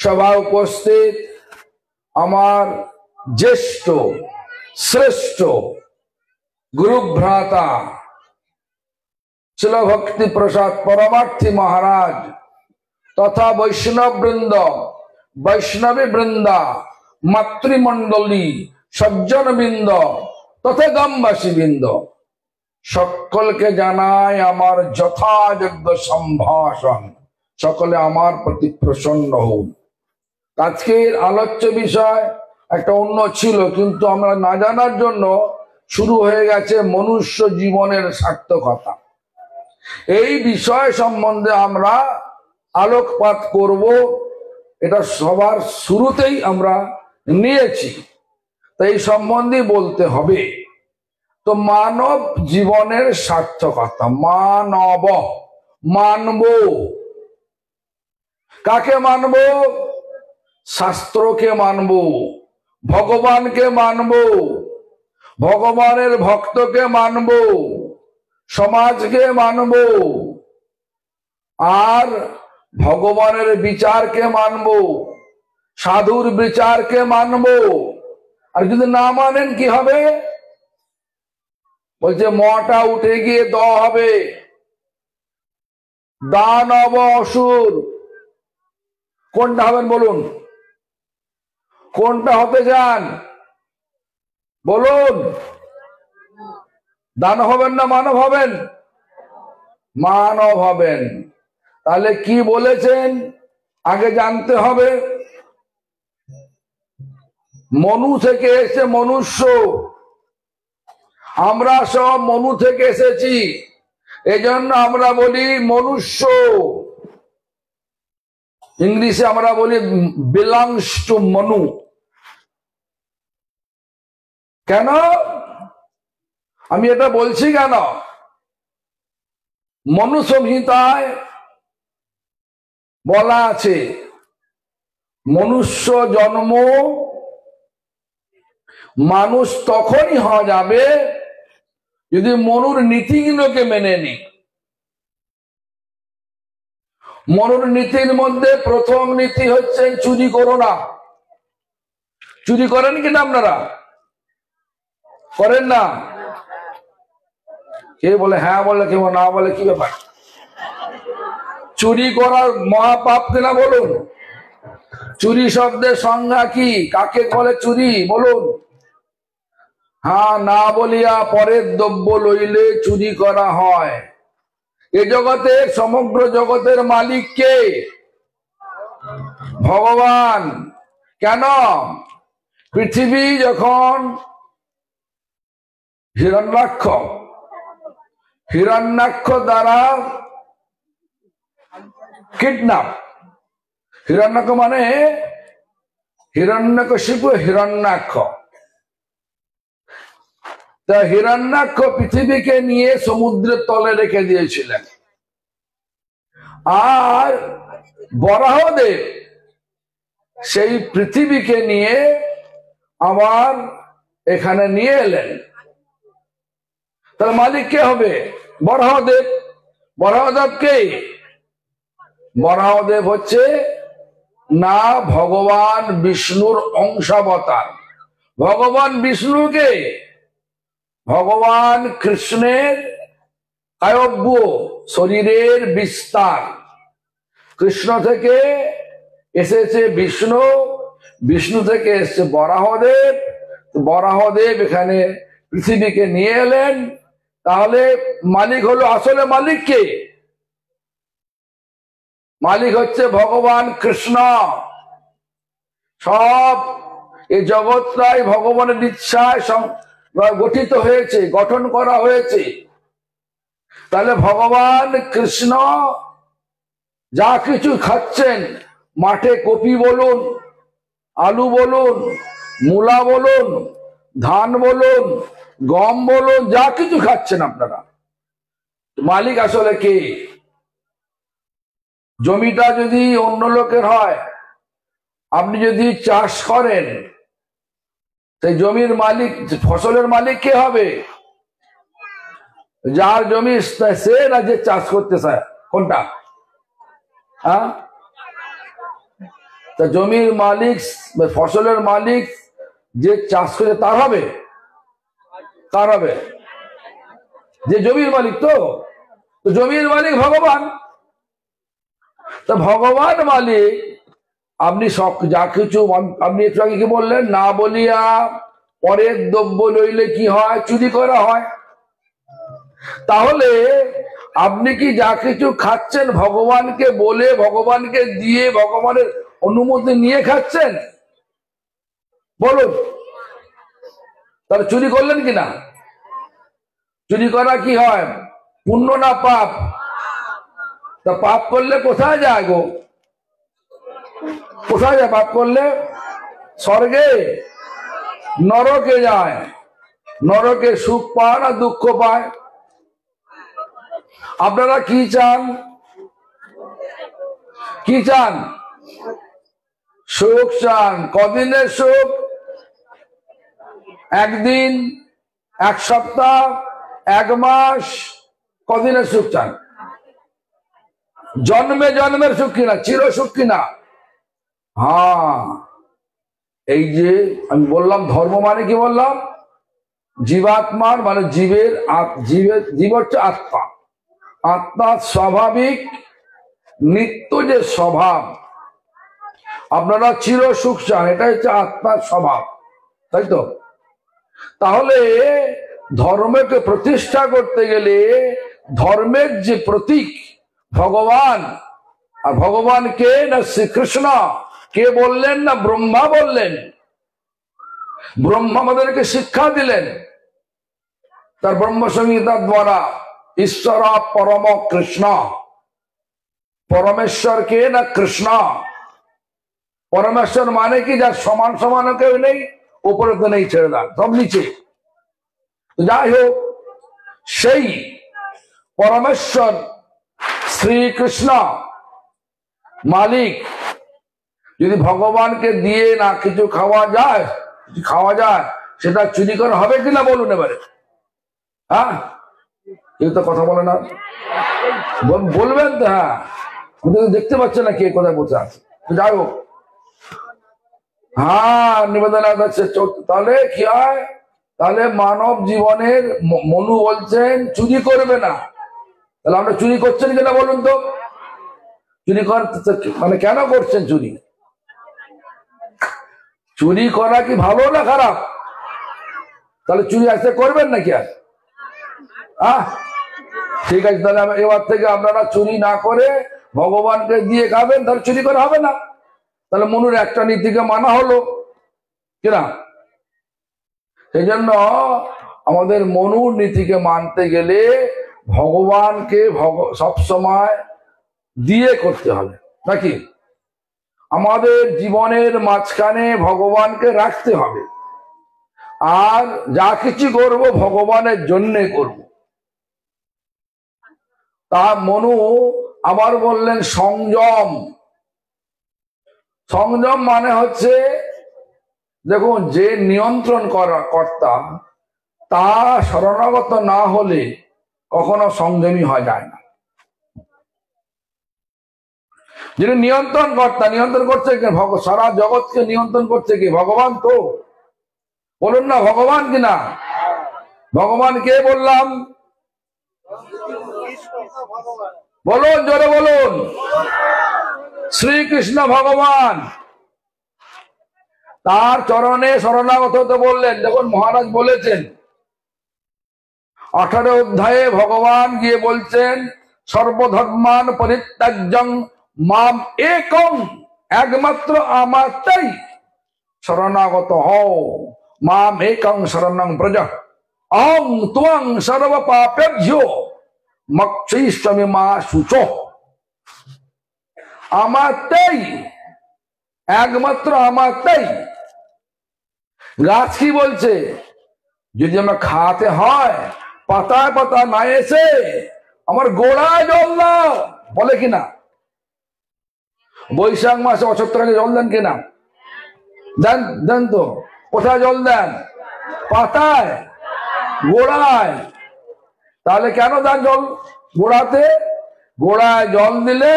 সভা উপস্থিত আমার জ্যেষ্ঠ শ্রেষ্ঠ গুরু ভ্রাতা শিল ভক্তি প্রসাদ পরমার্থী মহারাজ তথা বৈষ্ণব বৃন্দ, বৈষ্ণবী বৃন্দা, মাতৃমণ্ডলী, সজ্জন বৃন্দ তথা গ্রামবাসী বৃন্দ, সকলকে জানাই আমার যথাযোগ্য সম্ভাষণ। সকলে আমার প্রতি প্রসন্ন হন। আজকের আলোচ্য বিষয় একটা অন্য ছিল, কিন্তু আমরা না জানার জন্য শুরু হয়ে গেছে মনুষ্য জীবনের সার্থকতা। এই বিষয় সম্বন্ধে আমরা আলোকপাত করব, এটা সবার শুরুতেই আমরা নিয়েছি, তাই এই সম্বন্ধে বলতে হবে। তো মানব জীবনের সার্থকতা, মানব, মানব, কাকে মানব? শাস্ত্রকে মানব, ভগবানকে মানব, ভগবানের ভক্তকে মানব, সমাজকে মানব, আর ভগবানের বিচারকে মানব, সাধুর বিচারকে মানব। আর যদি না মানেন কি হবে? বলছে মটা উঠে গিয়ে দ হবে, দানব অসুর। কোনটা হবেন বলুন? কোনটা হতে চান বলুন? দানব হবেন না মানব হবেন? মানব হবেন। তাহলে কি বলেছেন আগে জানতে হবে। মনু থেকে এসে মনুষ্য, আমরা সব মনু থেকে এসেছি, এজন্য আমরা বলি মনুষ্য। ইংলিশে আমরা বলি বিলংস টু মনু। কেন আমি এটা বলছি? কেন? মনু সংহিতায় বলা আছে মনুষ্য জন্ম মানুষ তখনই হওয়া যাবে যদি মনুর নীতিগুলোকে মেনে নি। মনুর নীতির মধ্যে প্রথম নীতি হচ্ছে চুরি করো না। চুরি করেন কিনা আপনারা? করেন না? কে বলে হ্যাঁ বলে, কেউ না বলে, কি ব্যাপার? চুরি করার মহাপাপ কিনা বলুন? চুরি শব্দের সংজ্ঞা কি? কাকে বলে চুরি বলুন? হ্যাঁ, না বলিয়া পরের দ্রব্য লইলে চুরি করা হয়। এ জগতের, সমগ্র জগতের মালিক কে? ভগবান। কেন? পৃথিবী যখন হিরণ্যাক্ষ দ্বারা কিডন্যাপ, হিরণ্যাক্ষ মানে হিরণ্যকশিপু, হিরণ্যাক্ষ। তা হিরণ্যাক্ষ পৃথিবীকে নিয়ে সমুদ্রের তলে রেখে দিয়েছিলেন, আর বরাহদেব সেই পৃথিবীকে নিয়ে আবার এখানে নিয়ে এলেন। তার মালিক কে হবে? বরাহদেব। বরাহদেব কে? বরাহদেব হচ্ছে না ভগবান বিষ্ণুর অংশাবতার। ভগবান বিষ্ণুকে ভগবান কৃষ্ণের কায়ব্য, শরীরের বিস্তার। কৃষ্ণ থেকে এসেছে বিষ্ণু, বিষ্ণু থেকে এসেছে বরাহদেব। বরাহদেব এখানে পৃথিবীকে নিয়ে এলেন। তাহলে মালিক হলো, আসলে মালিক কে? মালিক হচ্ছে ভগবান কৃষ্ণ। সব এই জগৎটাই ভগবানের ইচ্ছায় গঠিত হয়েছে, গঠন করা হয়েছে। তাহলে ভগবান কৃষ্ণ যা কিছু খাচ্ছেন, মাঠে কপি বলুন, আলু বলুন, মূলা বলুন, ধান বলুন, গম বলুন, যা কিছু খাচ্ছেন আপনারা, মালিক আসলে কে? জমিটা যদি অন্য লোকের হয়, আপনি যদি চাষ করেন, সেই জমির মালিক, ফসলের মালিক কে হবে? যার জমি সে না যে চাষ করতে চায়? কোনটা? তা জমির মালিক বা ফসলের মালিক যে চাষ করে তার হবে, কার হবে? যে জমির মালিক। তো জমির মালিক ভগবান। তা ভগবান মালিক, আপনি সব যা কিছু, আপনি একটু আগে কি বললেন, না বলিয়া পরের দ্রব্য লইলে কি হয়? চুরি করা হয়। তাহলে আপনি কি যা কিছু খাচ্ছেন ভগবানকে বলে, ভগবানকে দিয়ে, ভগবানের অনুমতি নিয়ে খাচ্ছেন? বলুন, তাহলে চুরি করলেন কিনা? চুরি করা কি হয়? পুণ্য না পাপ? তা পাপ করলে কোথায় যায় গো? কোথায় যায় পাপ করলে? স্বর্গে, নরকে যায়। নরকে সুখ পায় না দুঃখ পায়? আপনারা কি চান? কি চান? সুখ চান। কদিনের সুখ? একদিন, এক সপ্তাহ, এক মাস? কদিনের সুখ চান? জন্মে জন্মের সুখ কিনা? চির সুখ কিনা? হ্যাঁ, এই যে আমি বললাম ধর্ম মানে কি বললাম? জীবাত্মার মানে জীবের, জীব হচ্ছে আত্মা। আত্মার স্বাভাবিক নিত্য যে স্বভাব, আপনারা চির সুখ চান, এটা হচ্ছে আত্মার স্বভাব, তাই তো? তাহলে ধর্মকে প্রতিষ্ঠা করতে গেলে ধর্মের যে প্রতীক ভগবান, আর ভগবান কে? না শ্রীকৃষ্ণ। কে বললেন? না ব্রহ্মা বললেন। ব্রহ্মা আমাদেরকে শিক্ষা দিলেন তার ব্রহ্মসংহিতার দ্বারা। ঈশ্বর পরম কৃষ্ণ। পরমেশ্বর কে? না কৃষ্ণ। পরমেশ্বর মানে কি? যার সমান সমান কেউ নেই, উপরে তো নেই, ছেড়ে দেন, সব নিচে। যাই হোক, সেই পরমেশ্বর শ্রীকৃষ্ণ মালিক যদি ভগবানকে দিয়ে না কিছু খাওয়া যায়, সেটা চুরি করা হবে কিনা বলুন এবারে? হ্যাঁ, কেউ তো কথা বলে না। বলবেন তো? হ্যাঁ, দেখতে পাচ্ছে না কে কোথায় বসে আছে। যাই হোক, হ্যাঁ, নিবেদন আছে। তাহলে কি হয়? তাহলে মানব জীবনের মনু বলছেন চুরি করবে না। তাহলে আমরা চুরি করছেন কিনা বলুন তো? চুরি করতে মানে কেন করছেন চুরি? চুরি করা কি ভালো না খারাপ? তাহলে চুরি আজকে করবেন নাকি আর? ঠিক আছে, তাহলে এবার থেকে আপনারা চুরি না করে ভগবানকে দিয়ে খাবেন, তাহলে চুরি করা হবে না। তাহলে মনুর একটা নীতিকে মানা হলো কিনা? সেই জন্য আমাদের মনুর নীতিকে মানতে গেলে ভগবানকে সবসময় দিয়ে করতে হবে, নাকি? আমাদের জীবনের মাঝখানে ভগবানকে রাখতে হবে, আর যা কিছু করব ভগবানের জন্যে করব। তা মনু আবার বললেন সংযম। সংযম মানে হচ্ছে, দেখুন, যে নিয়ন্ত্রণ কর্তা তা শরণাগত না হলে কখনো সংযমী হয়ে যায় না। যিনি নিয়ন্ত্রণ কর্তা, নিয়ন্ত্রণ করছে কে? সারা জগৎকে নিয়ন্ত্রণ করছে কি? ভগবান তো। বলুন না ভগবান কিনা? ভগবান কে বললাম? বলুন, জোরে বলুন। শ্রীকৃষ্ণ ভগবান। তার চরণে শরণাগত হতে বললেন। দেখুন, মহারাজ বলেছেন 18 অধ্যায়ে ভগবান গিয়ে বলছেন সর্বধর্মান পরিত্যাজ্যং মাম একং, একমাত্র আমারটাই শরণাগত হও। মাম একং শরণং ব্রজ অহং ত্বং সর্ব পাপেভ্যো মোক্ষয়িষ্যামি মা শুচো। আমারটাই, একমাত্র আমারটাই। গাছ কি বলছে? যদি আমরা খাওয়াতে হয়, পাতায় পাতায় না এসে আমার গোড়ায় জল দাও, বলে কিনা? বৈশাখ মাসে অছত্রাকে জল দেন কিনা? দেন, দেন তো। কোথায় জল দেন? পাতায়, গোড়ায়। তাহলে কেন দেন জল গোড়াতে? গোড়ায় জল দিলে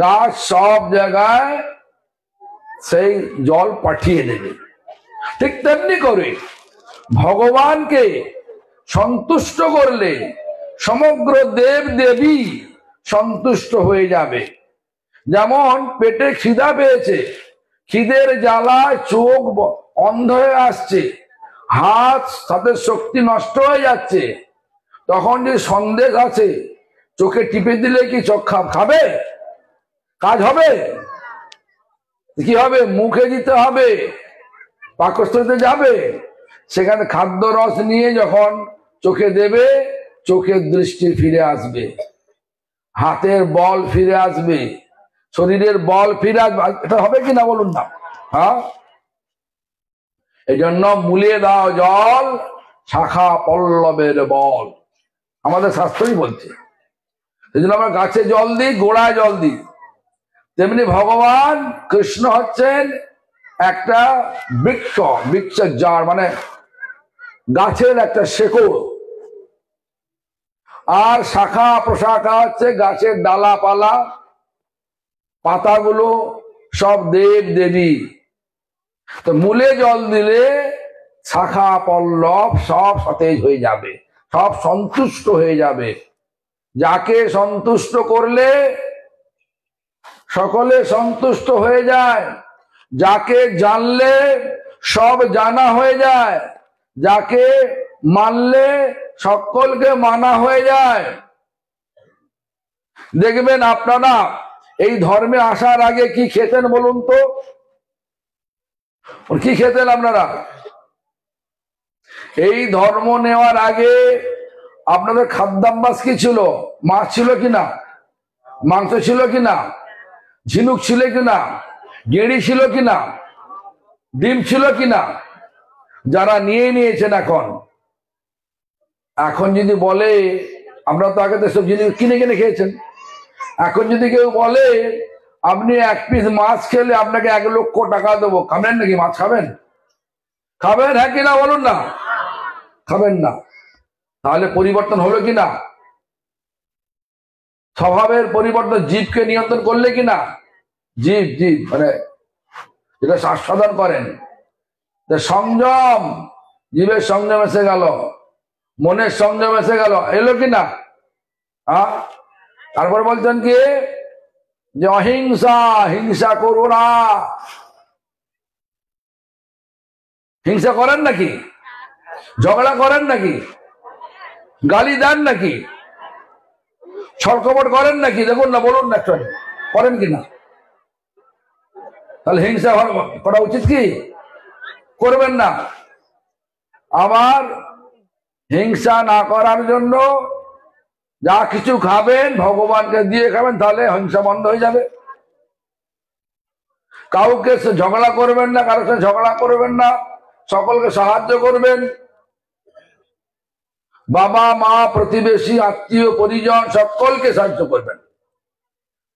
গাছ সব জায়গায় সেই জল পাঠিয়ে দেবে। ঠিক তেমনি করে ভগবানকে সন্তুষ্ট করলে সমগ্র দেব দেবী সন্তুষ্ট হয়ে যাবে। যেমন পেটে খিদা পেয়েছে, খিদের জ্বালায় চোখ অন্ধ হয়ে আসছে, হাত সাথে শক্তি নষ্ট হয়ে যাচ্ছে, তখন যে সন্দেশ আছে চোখে টিপে দিলে কি চোখ খাবে? কাজ হবে? কি হবে? মুখে দিতে হবে, পাকস্থলীতে যাবে, সেখানে খাদ্য রস নিয়ে যখন চোখে দেবে চোখের দৃষ্টি ফিরে আসবে, হাতের বল ফিরে আসবে, শরীরের বল ফিরে আসবে। এটা হবে কি না বলুন না? হ্যাঁ, এই জন্য মূলে দাও জল, শাখা পল্লবের বল, আমাদের শাস্ত্রই বলছে। এই জন্য আমরা গাছে জল দিই, গোড়ায় জল দিই। তেমনি ভগবান কৃষ্ণ হচ্ছেন একটা বৃক্ষ, বৃক্ষের জার মানে গাছের একটা শেকড়, আর শাখা প্রশাখা হচ্ছে গাছের ডালাপালা, পাতাগুলো সব দেব দেবী। তো মূলে জল দিলে শাখা পল্লব সব সতেজ হয়ে যাবে, সব সন্তুষ্ট হয়ে যাবে। যাকে সন্তুষ্ট করলে সকলে সন্তুষ্ট হয়ে যায়, যাকে জানলে সব জানা হয়ে যায়, যাকে মানলে সকলকে মানা হয়ে যায়। দেখবেন আপনারা এই ধর্মে আসার আগে কি খেতেন বলুন তো? কি খেতেন আপনারা? এই ধর্ম নেওয়ার আগে আপনাদের খাদ্যাভ্যাস কি ছিল? মাছ ছিল কিনা, মাংস ছিল কিনা, ঝিনুক ছিল কিনা, গেঁড়ি ছিল কিনা, ডিম ছিল কিনা? যারা নিয়ে নিয়েছেন এখন যদি বলে, আমরা তো আগে তো সব জিনিস কিনে কিনে খেয়েছেন, এখন যদি কেউ বলে আপনি এক পিস মাছ খেলে আপনাকে 1 লক্ষ টাকা দেবো, খাবেন নাকি? মাছ খাবেন? খাবেন হ্যাঁ কিনা বলুন না? খাবেন না। তাহলে পরিবর্তন হলো কিনা? স্বভাবের পরিবর্তন, জীবকে নিয়ন্ত্রণ করলে কিনা? জীব মানে যেটা শ্বাসসাধন করেন, সংযম, জীবের সংযম এসে গেল, মনের সংযম এসে গেল, এলো কিনা? তারপর বলছেন কি যে অহিংসা, হিংসা করো না। হিংসা করেন নাকি? ঝগড়া করেন নাকি? গালি দেন নাকি? ছলকপট করেন নাকি? দেখুন না, বলুন না, করেন কিনা? তাহলে হিংসা করা উচিত কি? করবেন না। আবার হিংসা না করার জন্য যা কিছু খাবেন ভগবানকে দিয়ে খাবেন, তাহলে হিংসা বন্ধ হয়ে যাবে। কাউকে ঝগড়া করবেন না, কারোর সাথে ঝগড়া করবেন না, সকলকে সাহায্য করবেন। বাবা মা প্রতিবেশী আত্মীয় পরিজন সকলকে সাহায্য করবেন।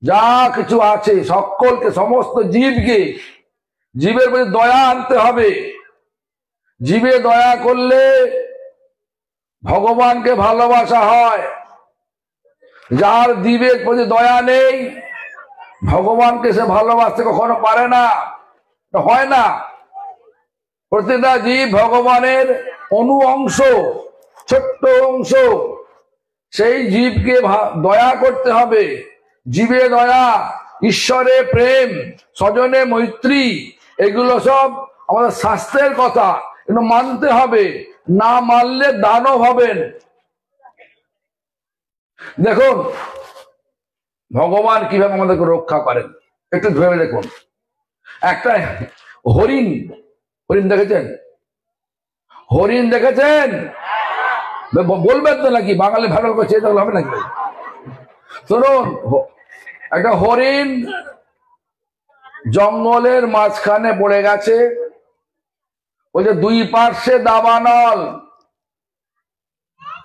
যা কিছু আছে সকলকে, সমস্ত জীবকে, জীবের প্রতি দয়া আনতে হবে। জীবে দয়া করলে ভগবানকে ভালোবাসা হয়। যার জীবের প্রতি দয়া নেই ভগবানকে সে ভালোবাসতে কখনো পারে না, হয় না। প্রতিটা জীব ভগবানের অনু অংশ, ছোট্ট অংশ। সেই জীবকে দয়া করতে হবে। জীবে দয়া, ঈশ্বরে প্রেম, স্বজনে মৈত্রী, এগুলো সব আমাদের শাস্ত্রের কথা, এগুলো মানতে হবে। না মানলে দানব হবেন। দেখুন ভগবান কিভাবে আমাদেরকে রক্ষা করেন, একটু ভেবে দেখুন। একটা হরিণ, হরিণ দেখেছেন? হরিণ দেখেছেন? বলবেন তো নাকি? বাঙালি ভালো করছে তাহলে হবে নাকি? শুনুন, একটা হরিণ জঙ্গলের মাঝখানে পড়ে গেছে। বলছে 2 পার্শ্বে দাবানল।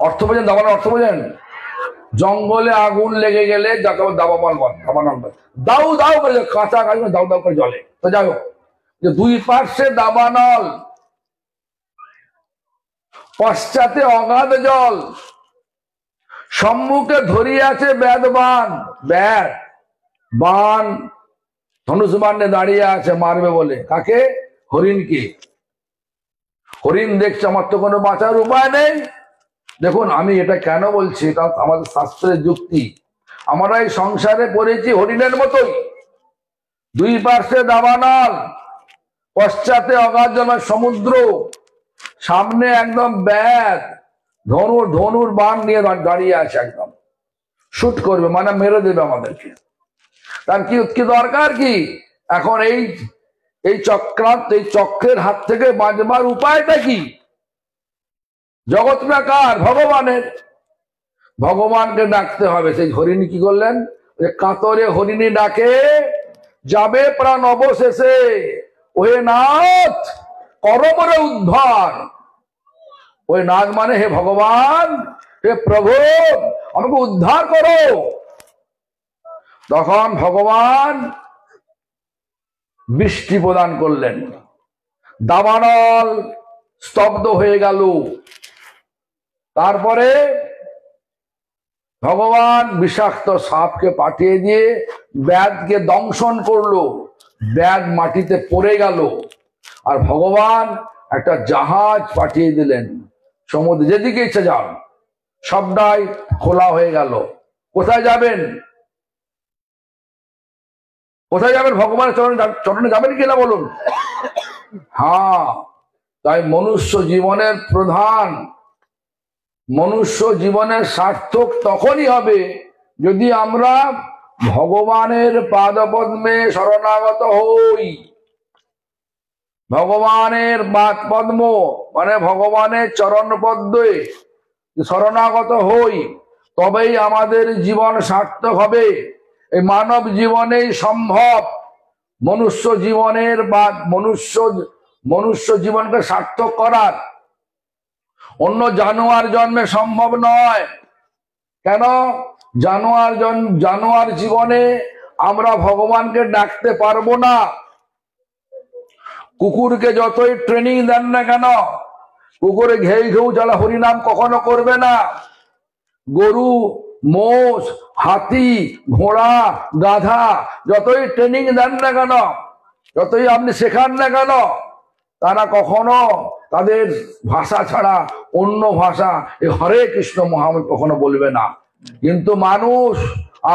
অর্থ বোঝেন? দাবানল অর্থ বোঝেন? জঙ্গলে আগুন লেগে গেলে যাকে দাবানল বল, দাবানল বল, দাউ দাউ করে কাঁচা কাজ দাউ দাউ করে জ্বলে। তো যাই হোক, যে 2 পার্শ্বে দাবানল, পশ্চাতে অগাধ জল, সম্মুখে ধরিয়াছে ব্যাধবান। ব্যাধ বান ধনুষ্মান দাঁড়িয়ে আছে মারবে বলে, কাকে? হরিণকে। হরিণ দেখছে আমার তো কোনো বাঁচার উপায় নেই। দেখুন আমি এটা কেন বলছি, এটা আমাদের শাস্ত্রের যুক্তি। আমরা এই সংসারে পড়েছি হরিণের মতোই, দুই পার্শ্বে দাবানল, পশ্চাতে অগাধ জলের সমুদ্র, সামনে একদম ব্যাগ, ধনুর বাণ নিয়ে দাঁড়িয়ে আছে, একদম শুট করবে, মানে মেরে দেবে আমাদেরকে। তার কি দরকার কি এখন? এই চক্রান্ত, এই চক্রের হাত থেকে বাঁচবার উপায়টা কি? জগৎটা কার? ভগবানের। ভগবানকে ডাকতে হবে। সেই হরিণ কি করলেন? কাতরে হরিণী ডাকে যাবে প্রাণ অবশেষে, ওহে নাথ করমরে উদ্ধার। ওই নাথ মানে হে ভগবান, হে প্রভু, আমাকে উদ্ধার করো। তখন ভগবান বৃষ্টি প্রদান করলেন, দাবানল স্তব্ধ হয়ে গেল। তারপরে ভগবান বিষাক্ত সাপকে পাঠিয়ে দিয়ে ব্যাধকে দংশন করলো, ব্যাধ মাটিতে পড়ে গেল। আর ভগবান একটা জাহাজ পাঠিয়ে দিলেন সমুদ্রে, যেদিকে ইচ্ছা যান, সবটাই খোলা হয়ে গেল। কোথায় যাবেন? কোথায় যাবেন? ভগবানের চরণে যাবেন কিনা বলুন? হ্যাঁ, তাই মনুষ্য জীবনের প্রধান, মনুষ্য জীবনের সার্থক তখনই হবে যদি আমরা ভগবানের পাদপদ্মে শরণাগত হই। ভগবানের পাদপদ্ম মানে ভগবানের চরণ পদ্মে শরণাগত হই, তবেই আমাদের জীবন সার্থক হবে। এই মানব জীবনেই সম্ভব মনুষ্য জীবনের বা মনুষ্য জীবনকে সার্থক করার। অন্য জানোয়ার জন্মে সম্ভব নয়। কেন? জানোয়ার জীবনে আমরা ভগবানকে ডাকতে পারবো না। কুকুরকে যতই ট্রেনিং দেন না কেন, কুকুরে ঘেউ জ্বালা হরিনাম কখনো করবে না। গরু, মোষ, হাতি, ঘোড়া, গাধা যতই ট্রেনিং দেন না কেন, যতই আপনি শেখান না কেন, তারা কখনো তাদের ভাষা ছাড়া অন্য ভাষা এই হরে কৃষ্ণ মহামন্ত্র কখনো বলবে না। কিন্তু মানুষ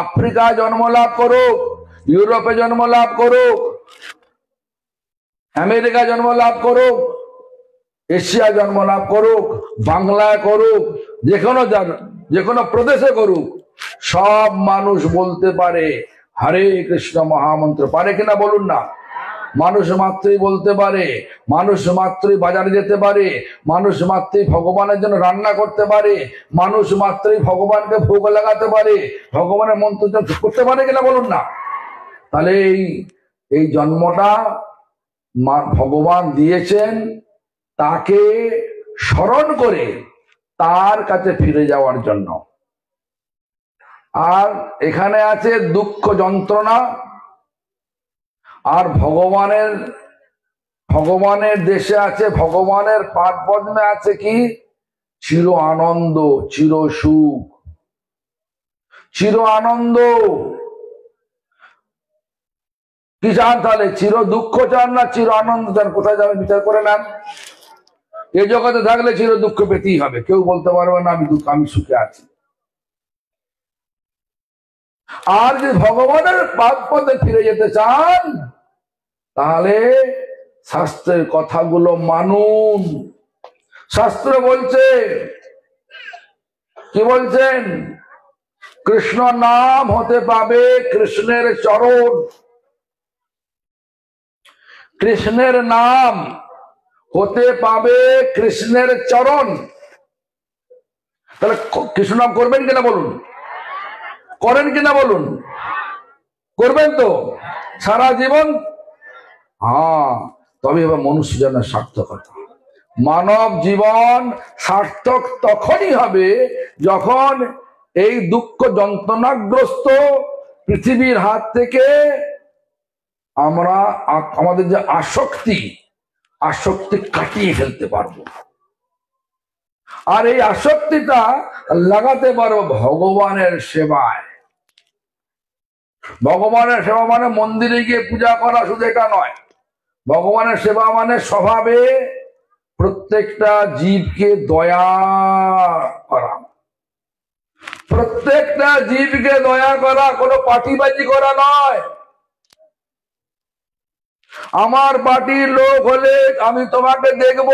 আফ্রিকায় জন্ম লাভ করুক, ইউরোপে জন্ম লাভ করুক, আমেরিকা জন্ম লাভ করুক, এশিয়া জন্ম লাভ করুক, বাংলায় করুক, যে কোনো প্রদেশে করুক, সব মানুষ বলতে পারে হরে কৃষ্ণ মহামন্ত্র। পারে কিনা বলুন না? মানুষ মাত্রই বলতে পারে, মানুষ মাত্রই বাজারে যেতে পারে, মানুষ মাত্রই ভগবানের জন্য রান্না করতে পারে, মানুষ মাত্রই ভগবানকে ভোগ লাগাতে পারে, ভগবানের মন্ত্র করতে পারে কিনা বলুন না? তাহলে এই জন্মটা ভগবান দিয়েছেন তাকে স্মরণ করে তার কাছে ফিরে যাওয়ার জন্য। আর এখানে আছে দুঃখ যন্ত্রণা, আর ভগবানের দেশে আছে, ভগবানের পাদ পদ্মে আছে কি? চির আনন্দ, চির সুখ, চির আনন্দ। কি চান তাহলে? চির দুঃখ চান না চির আনন্দ চান? কোথায় যাবেন বিচার করে নেন। এই জগতে থাকলে চির দুঃখ পেতেই হবে, কেউ বলতে পারবে না আমি সুখে আছি। আর যদি ভগবানের পাদ পদে ফিরে যেতে চান, তাহলে শাস্ত্রের কথাগুলো মানুন। শাস্ত্র বলছে, কি বলছেন? কৃষ্ণ নাম হতে পাবে কৃষ্ণের চরণ। কৃষ্ণের নাম হতে পাবে কৃষ্ণের চরণ। তাহলে কৃষ্ণ নাম করবেন কিনা বলুন? করেন কিনা বলুন? করবেন তো সারা জীবন? হ্যাঁ, তবে এবার মনুষ্য জীবনের সার্থকতা। মানব জীবন সার্থক তখনই হবে যখন এই দুঃখ যন্ত্রণাগ্রস্ত পৃথিবীর হাত থেকে আমরা আমাদের যে আসক্তি কাটিয়ে ফেলতে পারবো। আর এই আসক্তিটা লাগাতে পারবো ভগবানের সেবায়। ভগবানের সেবা মানে মন্দিরে গিয়ে পূজা করা, শুধু এটা নয়। ভগবানের সেবা মানে স্বভাবে প্রত্যেকটা জীবকে দয়া করা, প্রত্যেকটা জীবকে দয়া করা, কোনো পার্টিবাজি করা নয়। আমার পার্টির লোক হলে আমি তোমাকে দেখব,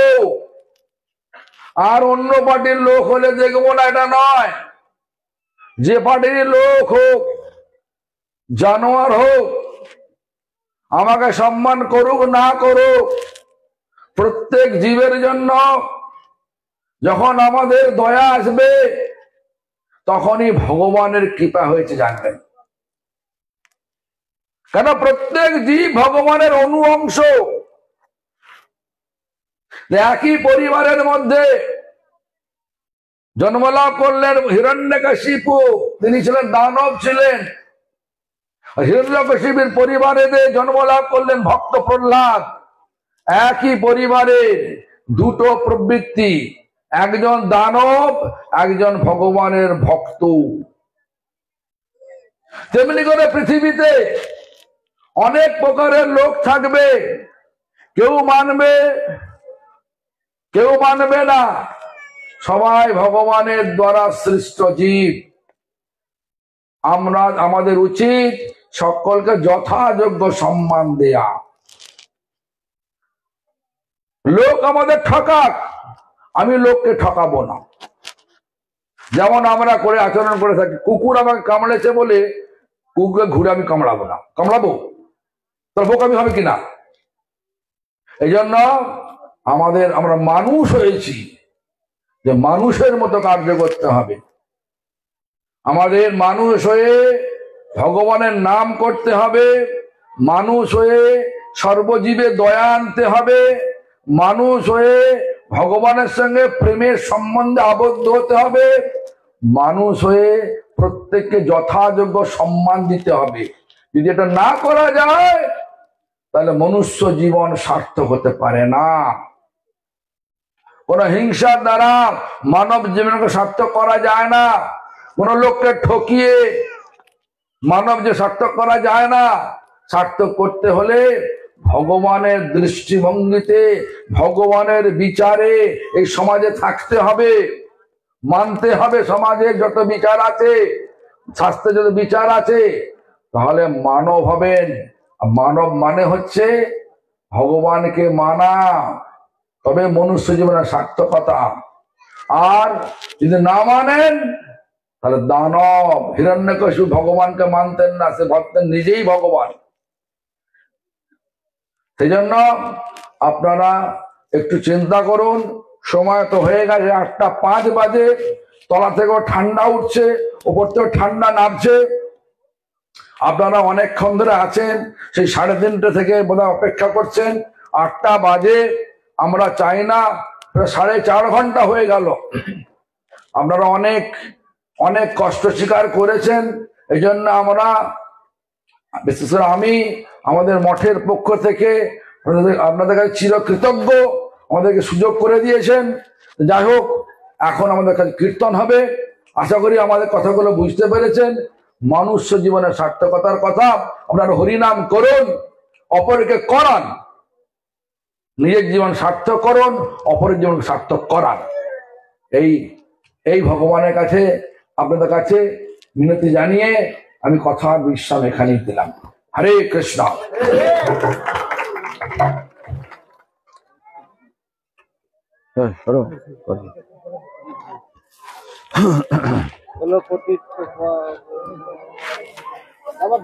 আর অন্য পার্টির লোক হলে দেখবো না, এটা নয়। যে পার্টির লোক হোক, জানোয়ার হোক, আমাকে সম্মান করুক না করুক, প্রত্যেক জীবের জন্য যখন আমাদের দয়া আসবে তখনই ভগবানের কৃপা হয়েছে, জানবেন। কেন প্রত্যেক জীব ভগবানের অনু অংশ। একই পরিবারের মধ্যে জন্মলাভ করলেন হিরণ্যকশিপু, তিনি ছিলেন দানব ছিলেন। হিরণ্যকশিপুর পরিবারে জন্মলাভ করলেন ভক্ত প্রহ্লাদ। একই পরিবারের দুটো প্রবৃত্তি, একজন দানব, একজন ভগবানের ভক্ত। তেমনি করে পৃথিবীতে অনেক প্রকারের লোক থাকবে, কেউ মানবে কেউ মানবে না, সবাই ভগবানের দ্বারা সৃষ্ট জীব। আমাদের উচিত সকলকে যথাযোগ্য সম্মান দেয়া। লোক আমাদের ঠকাক, আমি লোককে ঠকাবো না। যেমন আমরা করে আচরণ করে থাকি, কুকুর আমাকে কামড়েছে বলে কুকুরকে ঘুরে আমি কামড়াবো না। কামড়াবো? তোর বোকামি হবে কিনা? এই জন্য আমরা মানুষ হয়েছি, যে মানুষের মতো কার্য করতে হবে। আমাদের মানুষ হয়ে ভগবানের নাম করতে হবে, মানুষ হয়ে সর্বজীবে দয়া আনতে হবে, মানুষ হয়ে ভগবানের সঙ্গে প্রেমের সম্বন্ধে আবদ্ধ হতে হবে, মানুষ হয়ে প্রত্যেককে যথাযোগ্য সম্মান দিতে হবে। যদি এটা না করা যায় তাহলে মনুষ্য জীবন সার্থক হতে পারে না। কোন হিংসার দ্বারা মানব জীবনকে সার্থক করা যায় না। কোন লোককে ঠকিয়ে মানব যে সার্থক করা যায় না। সার্থক করতে হলে ভগবানের দৃষ্টিভঙ্গিতে, ভগবানের বিচারে এই সমাজে থাকতে হবে, মানতে হবে। সমাজে যত বিচার আছে, শাস্ত্রে যত বিচার আছে, তাহলে মানব হবেন। মানব মানে হচ্ছে ভগবানকে মানা, তবে মনুষ্য জীবনের সার্থকতা। আর যদি না মানেন তাহলে দানব। হিরণ্যকশিপু ভগবানকে মানতেন না, সে ভাবতেন নিজেই ভগবান। সেই জন্য আপনারা একটু চিন্তা করুন। সময় তো হয়ে গেছে, 8:05 বাজে। তলা থেকেও ঠান্ডা উঠছে, উপর থেকেও ঠান্ডা নামছে। আপনারা অনেকক্ষণ ধরে আছেন, সেই 3:30 থেকে বোধহয় অপেক্ষা করছেন। 8টা বাজে, আমরা চাই না, 4.5 ঘন্টা হয়ে গেল। আপনারা অনেক অনেক কষ্ট স্বীকার করেছেন। এই জন্য আমরা, বিশেষ করে আমি, আমাদের মঠের পক্ষ থেকে আপনাদের কাছে চিরকৃতজ্ঞ। আমাদেরকে সুযোগ করে দিয়েছেন। যাই হোক, এখন আমাদের কাছে কীর্তন হবে। আশা করি আমাদের কথাগুলো বুঝতে পেরেছেন। মনুষ্য জীবনের সার্থকতার কথা। আপনারা হরিনাম করুন, অপরকে করান, নিজের জীবন সার্থক করুন, অপরের জীবন সার্থক করান। এই ভগবানের কাছে, আপনাদের কাছে মিনতি জানিয়ে আমি কথা বিশ্রাম এখানেই দিলাম। হরে কৃষ্ণ।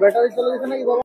ব্যাটারি চলে গেছে নাকি বাবা?